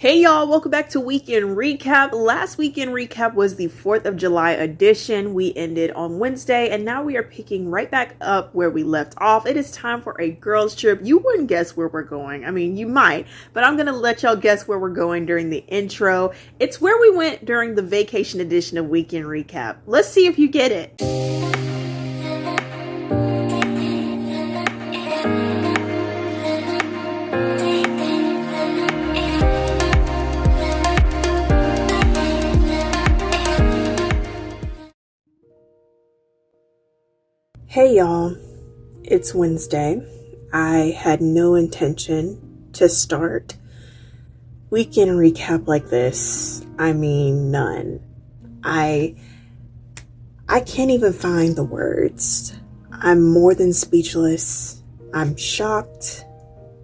Hey y'all, welcome back to Weekend Recap. Last Weekend Recap was the 4th of July edition. We ended on Wednesday and now we are picking right back up where we left off. It is time for a girls trip. You wouldn't guess where we're going. I mean, you might, but I'm going to let y'all guess where we're going during the intro. It's where we went during the vacation edition of Weekend Recap. Let's see if you get it. Hey y'all, it's Wednesday. I had no intention to start Weekend Recap like this. I mean, none. I can't even find the words. I'm more than speechless. I'm shocked.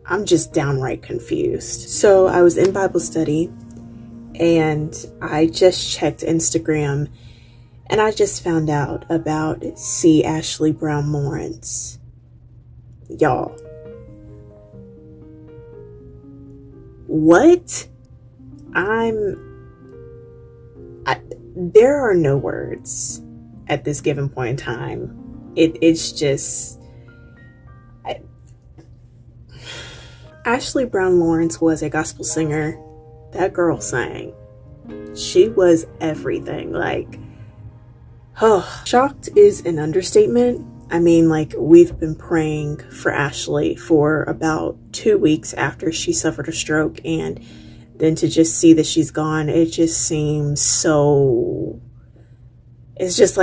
I'm just downright confused. So I was in Bible study and I just checked Instagram and I just found out about C. Ashley Brown Lawrence. Y'all. What? There are no words at this given point in time. It's just... Ashley Brown Lawrence was a gospel singer. That girl sang. She was everything. Shocked is an understatement. I mean, we've been praying for Ashley for about 2 weeks after she suffered a stroke, and then to just see that she's gone, it just seems so... It's just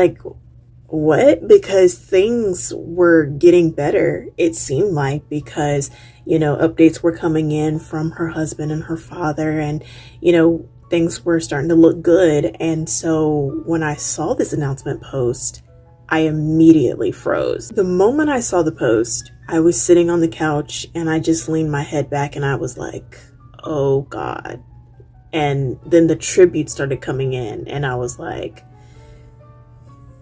what? Because things were getting better, it seemed like, because, updates were coming in from her husband and her father, and, things were starting to look good. And so when I saw this announcement post, I immediately froze. The moment I saw the post, I was sitting on the couch and I just leaned my head back and I was like, oh God. And then the tribute started coming in and I was like,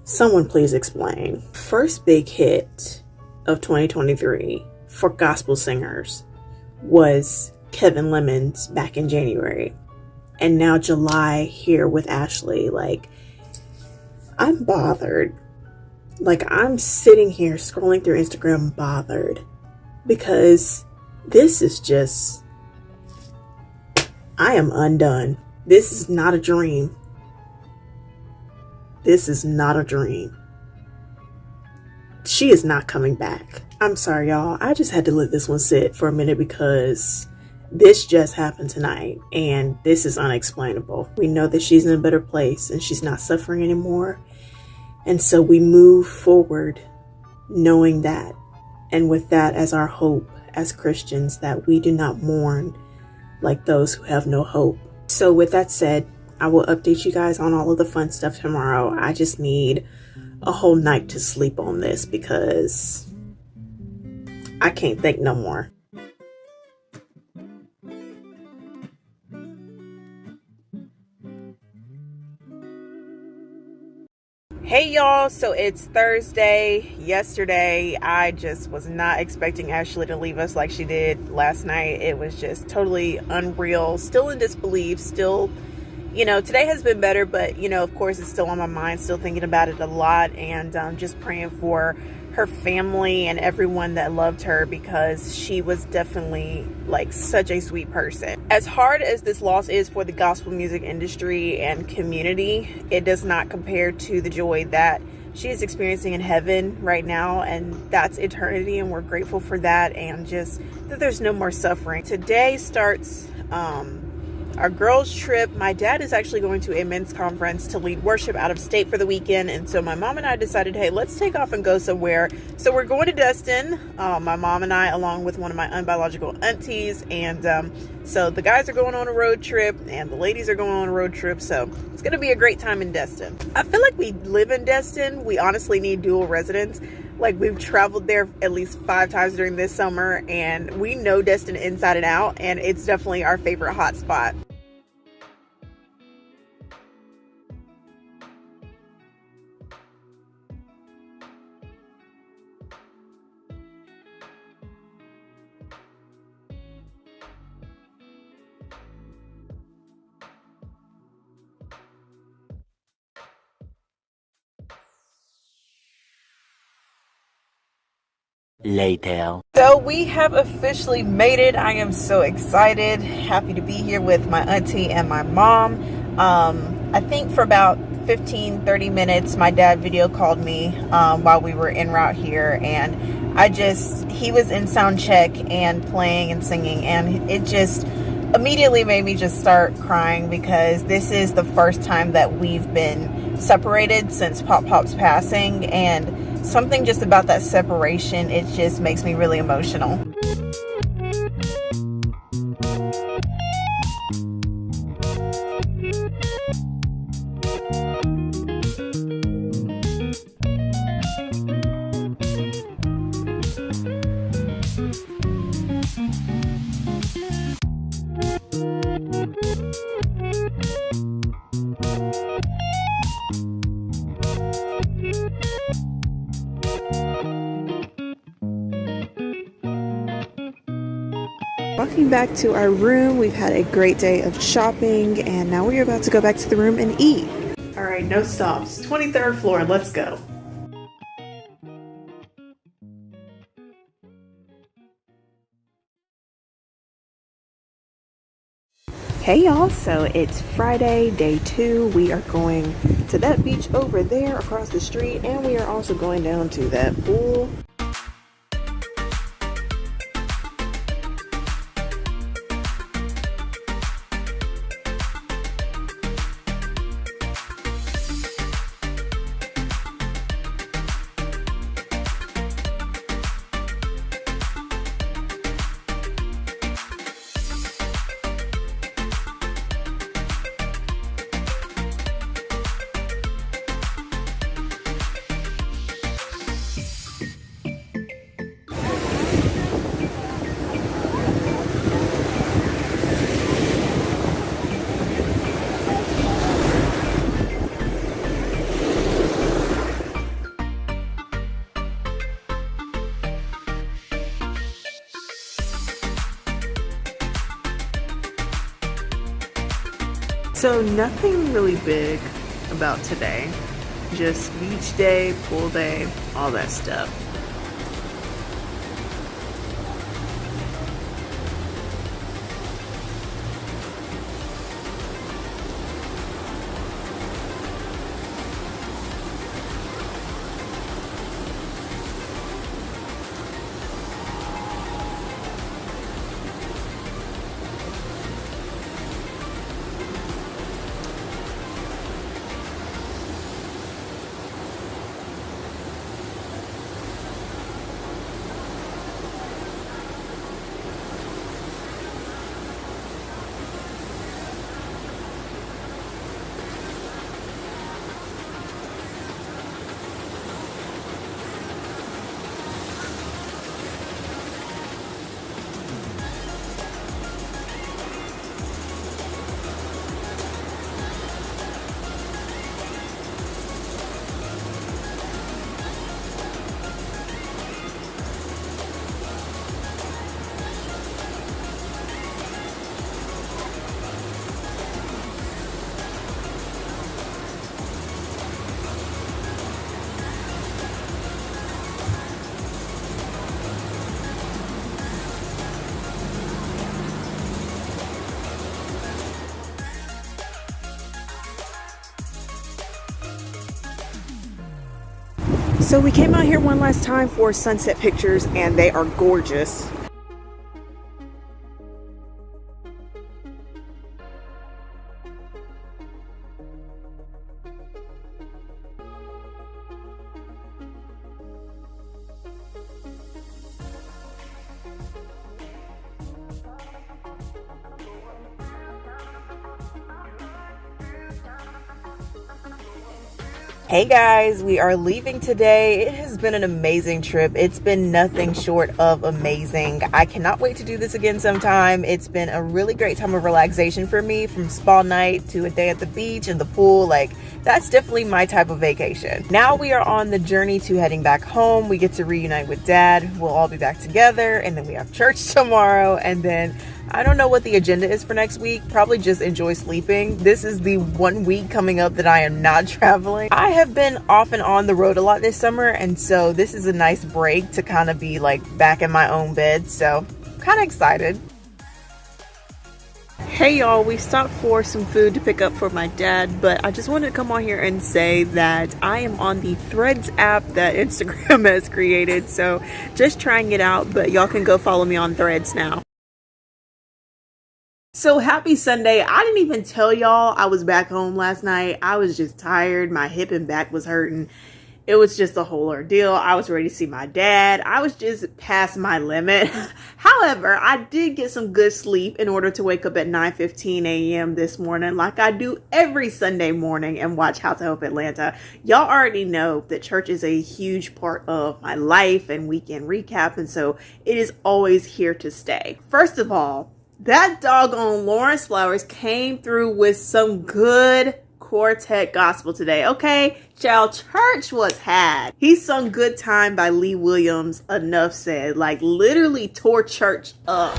someone please explain. First big hit of 2023 for gospel singers was Kevin Lemon's back in January. And now July here with Ashley. I'm bothered. I'm sitting here scrolling through Instagram bothered. Because this is just... I am undone. This is not a dream. This is not a dream. She is not coming back. I'm sorry, y'all. I just had to let this one sit for a minute because... this just happened tonight, and this is unexplainable. We know that she's in a better place and she's not suffering anymore. And so we move forward knowing that, and with that as our hope as Christians, that we do not mourn like those who have no hope. So with that said, I will update you guys on all of the fun stuff tomorrow. I just need a whole night to sleep on this because I can't think no more. Hey y'all, so it's Thursday. Yesterday, I just was not expecting Ashley to leave us like she did last night. It was just totally unreal. Still in disbelief, still, today has been better, but, of course, it's still on my mind, still thinking about it a lot, and just praying for her family and everyone that loved her because she was definitely such a sweet person. As hard as this loss is for the gospel music industry and community, it does not compare to the joy that she is experiencing in heaven right now, and that's eternity, and we're grateful for that, and just that there's no more suffering. Today starts our girls trip. My dad is actually going to a men's conference to lead worship out of state for the weekend. And so my mom and I decided, hey, let's take off and go somewhere. So we're going to Destin, my mom and I, along with one of my unbiological aunties. And so the guys are going on a road trip and the ladies are going on a road trip. So it's going to be a great time in Destin. I feel like we live in Destin. We honestly need dual residence. We've traveled there at least 5 times during this summer, and we know Destin inside and out, and it's definitely our favorite hot spot. later. So we have officially made it. I am so excited. Happy to be here with my auntie and my mom. I think for about 15-30 minutes my dad video called me while we were en route here, and he was in sound check and playing and singing, and it just immediately made me just start crying, because this is the first time that we've been separated since PopPop's passing, and something just about that separation, it just makes me really emotional. Walking back to our room, we've had a great day of shopping, and now we're about to go back to the room and eat. All right, no stops. 23rd floor, let's go. Hey y'all, so it's Friday, day 2. We are going to that beach over there across the street, and we are also going down to that pool. So nothing really big about today, just beach day, pool day, all that stuff. So we came out here one last time for sunset pictures, and they are gorgeous. Hey guys, we are leaving today. It has been an amazing trip. It's been nothing short of amazing. I cannot wait to do this again sometime. It's been a really great time of relaxation for me, from spa night to a day at the beach and the pool. Like, that's definitely my type of vacation. Now we are on the journey to heading back home. We get to reunite with Dad. We'll all be back together, and then we have church tomorrow, and then I don't know what the agenda is for next week. Probably just enjoy sleeping. This is the 1 week coming up that I am not traveling. I have been off and on the road a lot this summer, and so this is a nice break to kind of be like back in my own bed. So kind of excited. Hey y'all, we stopped for some food to pick up for my dad, but I just wanted to come on here and say that I am on the Threads app that Instagram has created, so just trying it out, but y'all can go follow me on Threads now. So happy Sunday. I didn't even tell y'all I was back home last night. I was just tired. My hip and back was hurting. It was just a whole ordeal. I was ready to see my dad. I was just past my limit. However, I did get some good sleep in order to wake up at 9:15 a.m. this morning like I do every Sunday morning and watch How to Help Atlanta. Y'all already know that church is a huge part of my life and weekend recap, and so it is always here to stay. First of all, that doggone Lawrence Flowers came through with some good quartet gospel today, okay? Child, church was had. He sung Good Time by Lee Williams, enough said, like literally tore church up.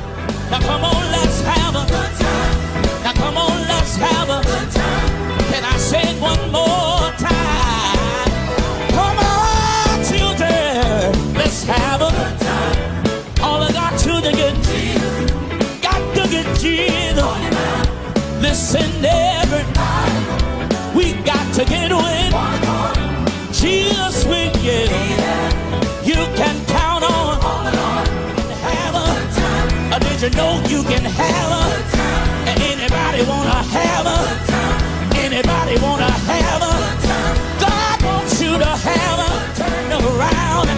Now come on, let's have a good time. Now come on, let's have a good time. Can I say it one more time? Come on, children, let's have a good time. All I got to get Jesus. Got to get Jesus. Listen, everybody. We got to get with Jesus with you. You can count on have a. Did you know you can have a? Anybody wanna have a? Anybody wanna have a? God wants you to have a. Turn around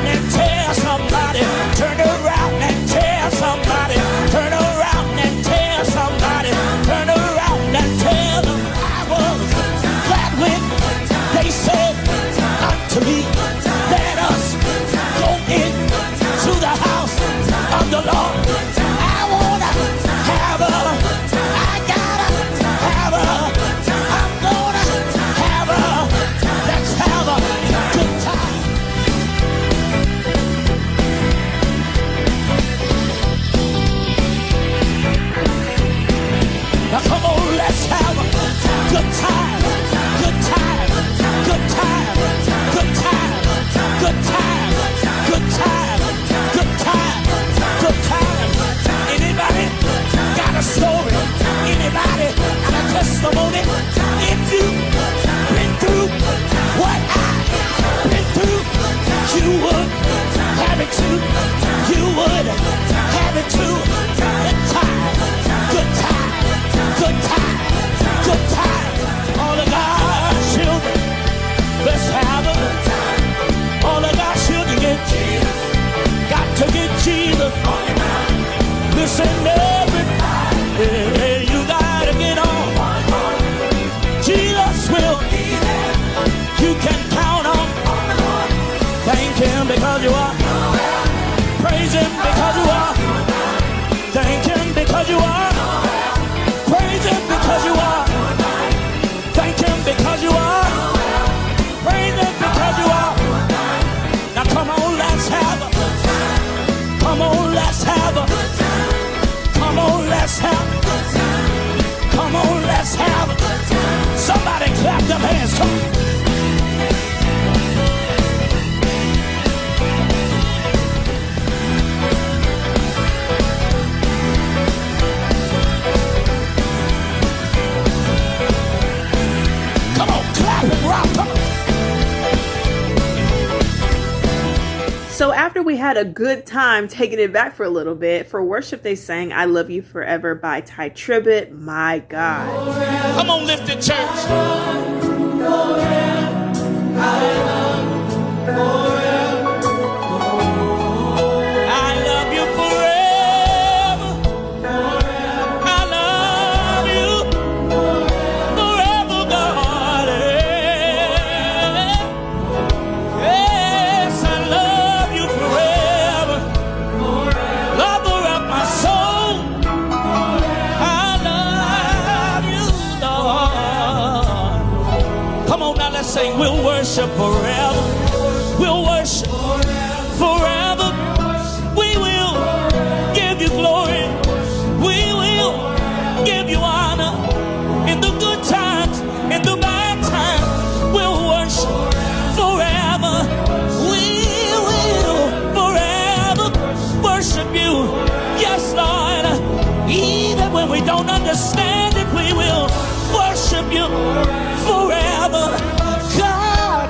and tell somebody. Turn around and tell somebody. Turn around and tell somebody. Turn around and tell them I was glad when they said unto me, let us go into the house of the Lord. I wanna have a, I gotta have a, I'm gonna have a, let's have a good time. Now come on, let's have a good time, good time, good time, good time, good time, good time, good time, good time. Anybody got a story? Anybody got a testimony? If you've been through what I've been through, you would have it too. You would have it too. Good time, good time, good time, good time. All of God's children, let's have a good time. All of God's children get Jesus. Got to get Jesus. Listen, everybody, you gotta get on. Jesus will be there. You can count on. Thank Him because you are. Praise Him because you are. Thank Him because you are. Praise Him because you are. Thank Him because you are. Praise Him because you are. Now come on, let's have a. Come on, let's have a. Come on, let's have a. Come on, let's have a. Somebody clap them hands. Come on. So after we had a good time taking it back for a little bit, for worship they sang I Love You Forever by Ty Tribbett. My God. Come on, lift it, church. Sing, we'll worship forever. We'll worship forever. We will give you we don't understand it, we will worship you forever. God,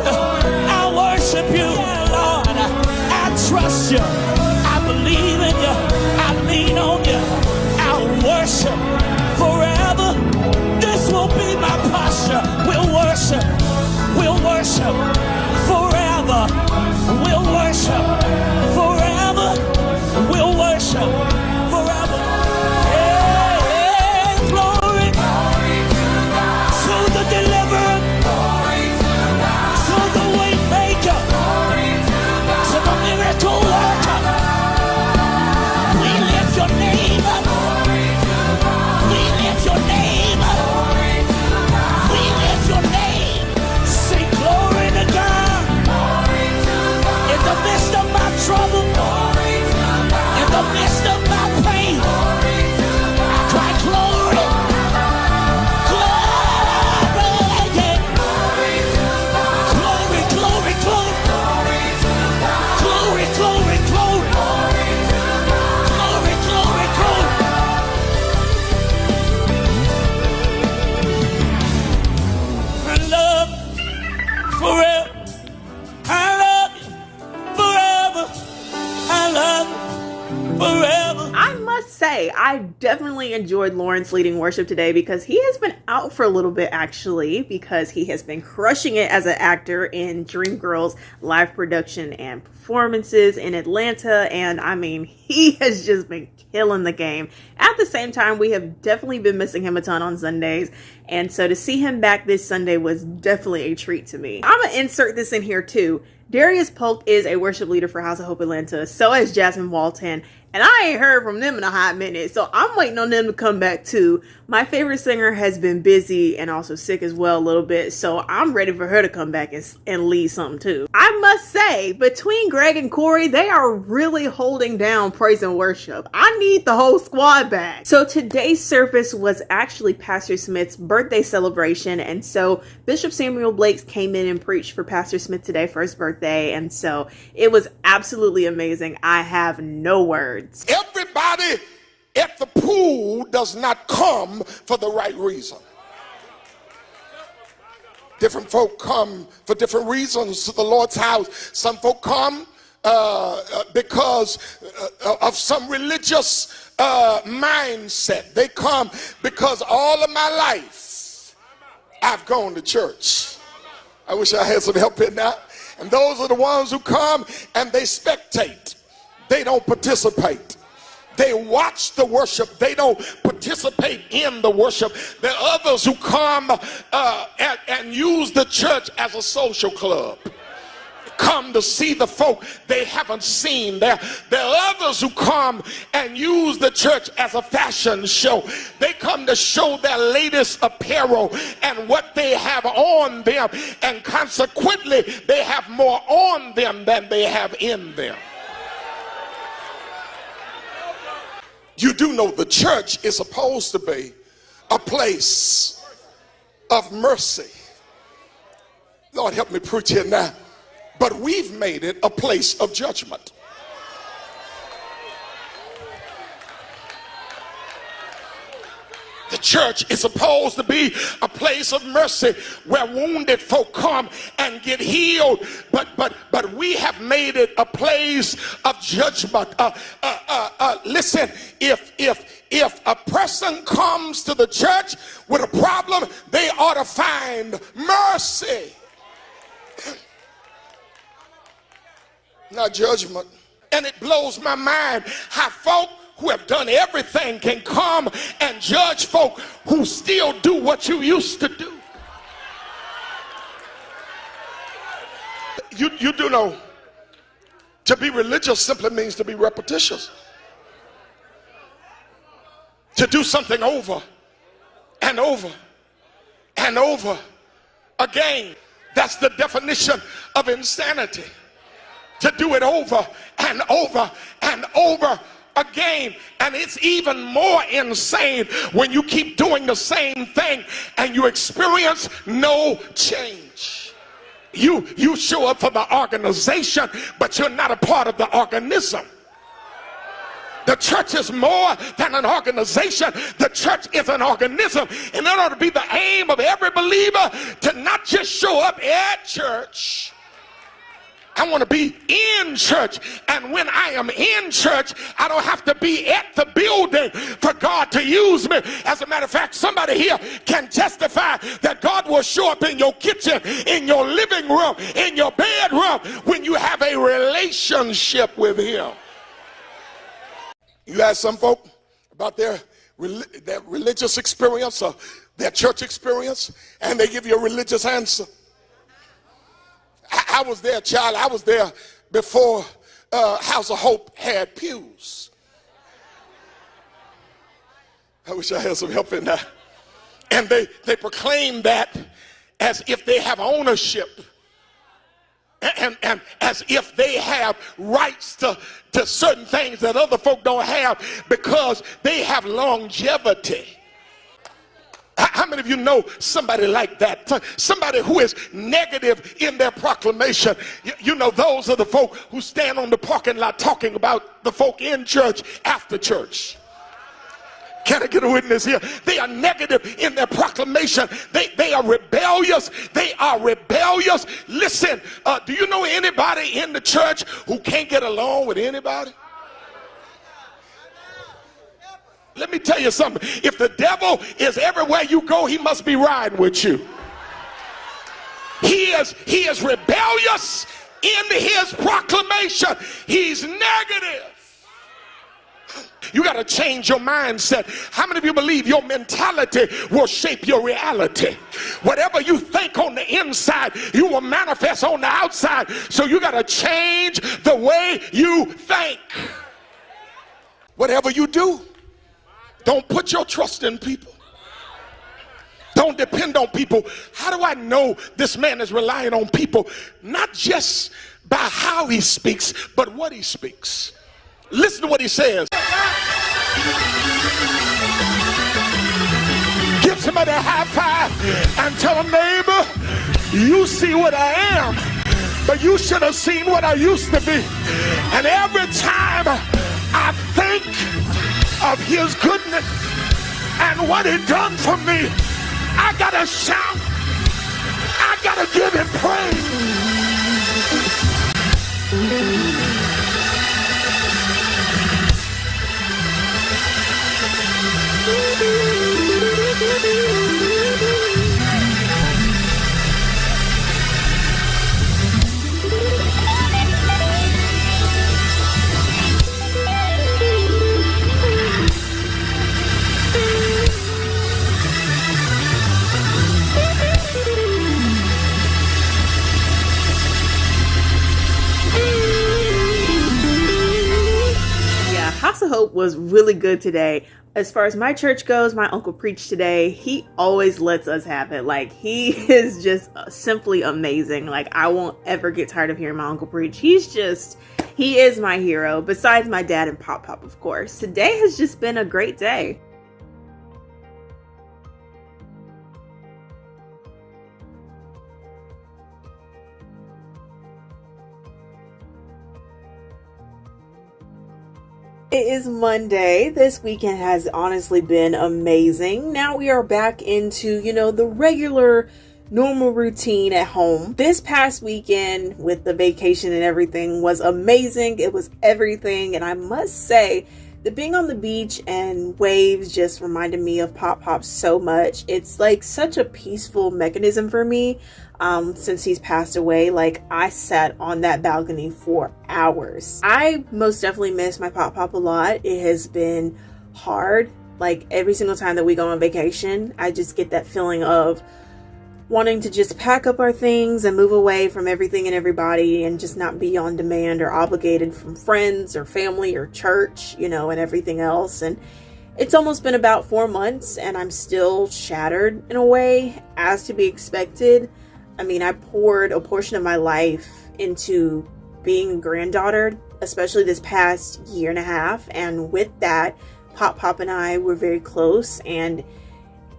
I worship you. Lord, I trust you. I believe in you. I lean on you. I'll worship forever. This will be my posture. We'll worship. We'll worship forever. We'll worship forever. We'll worship forever. Hey, hey, glory, glory to the deliverer, glory to the way maker, glory to the miracle worker. We lift your name up. We lift your name up. We lift your name. Say glory to God. In the midst of my trouble, in the midst of my pain, I cry glory, glory, yeah. Glory, glory, glory, glory, glory, glory, glory, glory, glory. I love you forever. I love you forever. I love you forever. I must say, I definitely enjoyed Lawrence leading worship today because he has been out for a little bit, actually, because he has been crushing it as an actor in Dreamgirls live production and performances in Atlanta. And I mean, he has just been killing the game. At the same time, we have definitely been missing him a ton on Sundays. And so to see him back this Sunday was definitely a treat to me. I'm going to insert this in here too. Darius Polk is a worship leader for House of Hope Atlanta. So is Jasmine Walton. And I ain't heard from them in a hot minute. So I'm waiting on them to come back too. My favorite singer has been busy and also sick as well a little bit. So I'm ready for her to come back and lead something too. I must say, between Greg and Corey, they are really holding down praise and worship. I need the whole squad back. So today's service was actually Pastor Smith's birthday celebration. And so Bishop Samuel Blakes came in and preached for Pastor Smith today for his birthday. And so it was absolutely amazing. I have no words. Everybody at the pool does not come for the right reason. Different folk come for different reasons to the Lord's house. Some folk come because of some religious mindset. They come because all of my life I've gone to church. I wish I had some help in that. And those are the ones who come and they spectate. They don't participate. They watch the worship. They don't participate in the worship. There are others who come and use the church as a social club. Come to see the folk they haven't seen. There are others who come and use the church as a fashion show. They come to show their latest apparel and what they have on them. And consequently, they have more on them than they have in them. You do know the church is supposed to be a place of mercy. Lord, help me preach here now. But we've made it a place of judgment. The church is supposed to be a place of mercy where wounded folk come and get healed, but we have made it a place of judgment. Listen, if a person comes to the church with a problem, they ought to find mercy, not judgment. And it blows my mind how folk who have done everything can come and judge folk who still do what you used to do. You do know, to be religious simply means to be repetitious. To do something over and over and over again. That's the definition of insanity. To do it over and over and over again. And it's even more insane when you keep doing the same thing and you experience no change. You show up for the organization, but you're not a part of the organism. The church is more than an organization. The church is an organism. And that ought to be the aim of every believer, to not just show up at church. I want to be in church. And when I am in church, I don't have to be at the building for God to use me. As a matter of fact, somebody here can testify that God will show up in your kitchen, in your living room, in your bedroom, when you have a relationship with him. You ask some folk about their religious experience or their church experience, and they give you a religious answer. I was there, child. I was there before House of Hope had pews. I wish I had some help in that. And they proclaim that as if they have ownership. And as if they have rights to certain things that other folk don't have, because they have longevity. How many of you know somebody like that? Somebody who is negative in their proclamation. You know, those are the folk who stand on the parking lot talking about the folk in church after church. Can I get a witness here? They are negative in their proclamation. They are rebellious. They are rebellious. Listen, do you know anybody in the church who can't get along with anybody? Let me tell you something. If the devil is everywhere you go, he must be riding with you. He is rebellious in his proclamation. He's negative. You got to change your mindset. How many of you believe your mentality will shape your reality? Whatever you think on the inside, you will manifest on the outside. So you got to change the way you think. Whatever you do, don't put your trust in people. Don't depend on people. How do I know this man is relying on people? Not just by how he speaks, but what he speaks. Listen to what he says. Give somebody a high five and tell them, neighbor, you see what I am, but you should have seen what I used to be. And every time I think of his goodness and what he done for me, I gotta shout, I gotta give him praise. House of Hope was really good today. As far as my church goes, my uncle preached today. He always lets us have it. Like, he is just simply amazing. Like, I won't ever get tired of hearing my uncle preach. He is my hero, besides my dad and PopPop, of course. Today has just been a great day. It is Monday. This weekend has honestly been amazing. Now we are back into, the regular normal routine at home. This past weekend with the vacation and everything was amazing. It was everything. And I must say that being on the beach and waves just reminded me of PopPop so much. It's like such a peaceful mechanism for me. Since he's passed away, like, I sat on that balcony for hours. I most definitely miss my PopPop a lot. It has been hard. Like, every single time that we go on vacation, I just get that feeling of wanting to just pack up our things and move away from everything and everybody and just not be on demand or obligated from friends or family or church, and everything else. And it's almost been about 4 months and I'm still shattered in a way, as to be expected. I mean, I poured a portion of my life into being a granddaughter, especially this past year and a half. And with that, PopPop and I were very close. And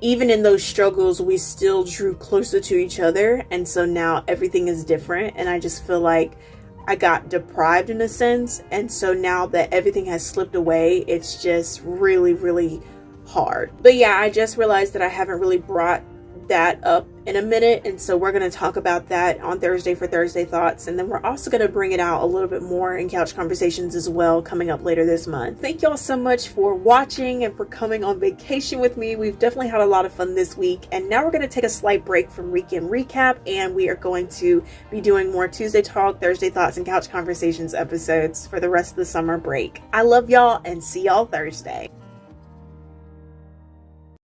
even in those struggles, we still drew closer to each other. And so now everything is different. And I just feel like I got deprived in a sense. And so now that everything has slipped away, it's just really, really hard. But yeah, I just realized that I haven't really brought that up in a minute, and so we're going to talk about that on Thursday for Thursday Thoughts, and then we're also going to bring it out a little bit more in Couch Conversations as well, coming up later this month. Thank y'all so much for watching and for coming on vacation with me. We've definitely had a lot of fun this week, and now we're going to take a slight break from Weekend Recap, and we are going to be doing more Tuesday Talk, Thursday Thoughts, and Couch Conversations episodes for the rest of the summer break. I love y'all, and see y'all Thursday.